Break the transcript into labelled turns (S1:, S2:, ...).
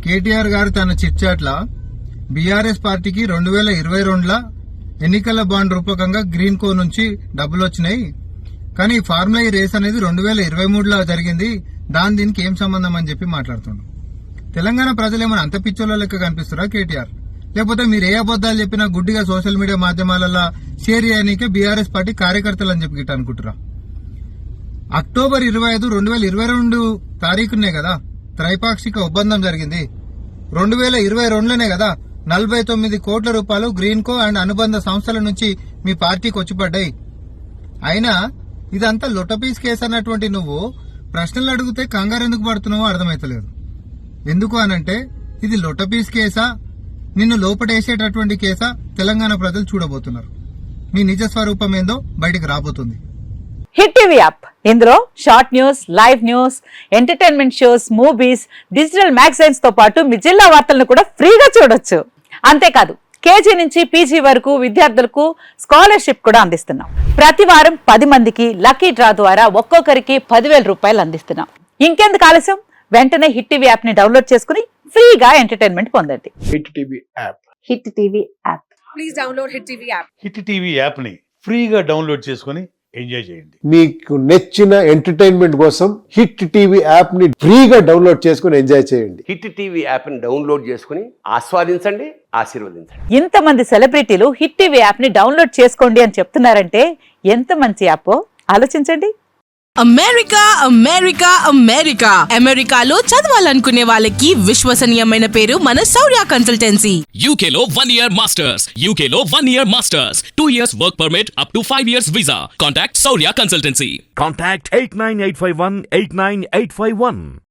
S1: కేటీఆర్ గారు తన చిట్చాట్ల బీఆర్ఎస్ పార్టీకి 2022 ఎన్నికల బాండ్ రూపకంగా గ్రీన్ కో నుంచి డబ్బులు వచ్చినాయి, కానీ ఫార్ములా ఈ రేస్ అనేది 2023లో జరిగింది, దీనికి ఏం సంబంధం అని చెప్పి మాట్లాడుతున్నాడు. తెలంగాణ ప్రజలు ఏమైనా అంత పిచ్చోళ్ళ లెక్క కనిపిస్తారా కేటీఆర్? లేకపోతే మీరు ఏ అబద్దాలు చెప్పినా గుడ్డిగా సోషల్ మీడియా మాధ్యమాలలో షేర్ చేయడానికే బీఆర్ఎస్ పార్టీ కార్యకర్తలు అని చెప్పి గిట్ట అనుకుంటురా? అక్టోబర్ 25, 2022 తారీఖునే కదా త్రైపాక్షిక ఒప్పందం జరిగింది. 2022లోనే కదా 49 కోట్ల రూపాయలు గ్రీన్ కో అండ్ అనుబంధ సంస్థల నుంచి మీ పార్టీకి వచ్చి పడ్డాయి. అయినా ఇదంతా లొటపీస్ కేసు అన్నటువంటి నువ్వు ప్రశ్నలు అడిగితే కంగారు ఎందుకు పడుతున్నావో అర్థమైతలేదు. ఎందుకు అనంటే ఇది లొటపీస్ కేసా, నిన్ను లోపటేసేటటువంటి కేసా తెలంగాణ ప్రజలు చూడబోతున్నారు. నీ నిజ స్వరూపం ఏందో బయటికి రాబోతుంది.
S2: హిట్ టీవీ యాప్, ఇందులో short news, live news, entertainment shows, movies, digital magazines తో పాటు మీ జిల్లా వార్తలను కూడా ఫ్రీగా చూడొచ్చు. అంతేకాదు కేజీ నుంచి పీజీ వరకు విద్యార్థులకు స్కాలర్షిప్ కూడా అందిస్తున్నాం. ప్రతి వారం 10 మందికి లక్కీ డ్రా ద్వారా ఒక్కొక్కరికి 10,000 రూపాయలు అందిస్తున్నాం. ఇంకెందుకు ఆలస్యం, వెంటనే హిట్ టీవీ యాప్ ని డౌన్లోడ్ చేసుకుని ఫ్రీగా ఎంటర్టైన్మెంట్ పొందండి.
S3: Hit TV app.
S2: Hit TV app.
S4: Please download hit TV app.
S5: Hit TV app ని ఫ్రీగా డౌన్లోడ్ చేసుకుని ఎంజాయ్ చేయండి.
S3: మీకు నచ్చిన ఎంటర్టైన్మెంట్ కోసం హిట్ టీవీ యాప్ ని ఫ్రీగా డౌన్లోడ్ చేసుకుని ఎంజాయ్ చేయండి.
S6: హిట్ టీవీ యాప్ ని డౌన్లోడ్ చేసుకుని ఆస్వాదించండి, ఆశీర్వదించండి.
S2: ఇంతమంది సెలబ్రిటీలు హిట్ టీవీ యాప్ ని డౌన్లోడ్ చేసుకోండి అని చెప్తున్నారంటే ఎంత మంచి యాప్ ఆలోచించండి.
S7: అమెరికా అమెరికా అమెరికా అమెరికాలో చదవాలనుకునే వాళ్ళకి విశ్వసనీయమైన పేరు మన శౌర్య కన్సల్టెన్సీ.
S8: UK లో 1 year masters, UK లో 1 year masters, 2 years work permit up to 5 years visa. Contact Saurya Consultancy.
S9: Contact 89851 89851.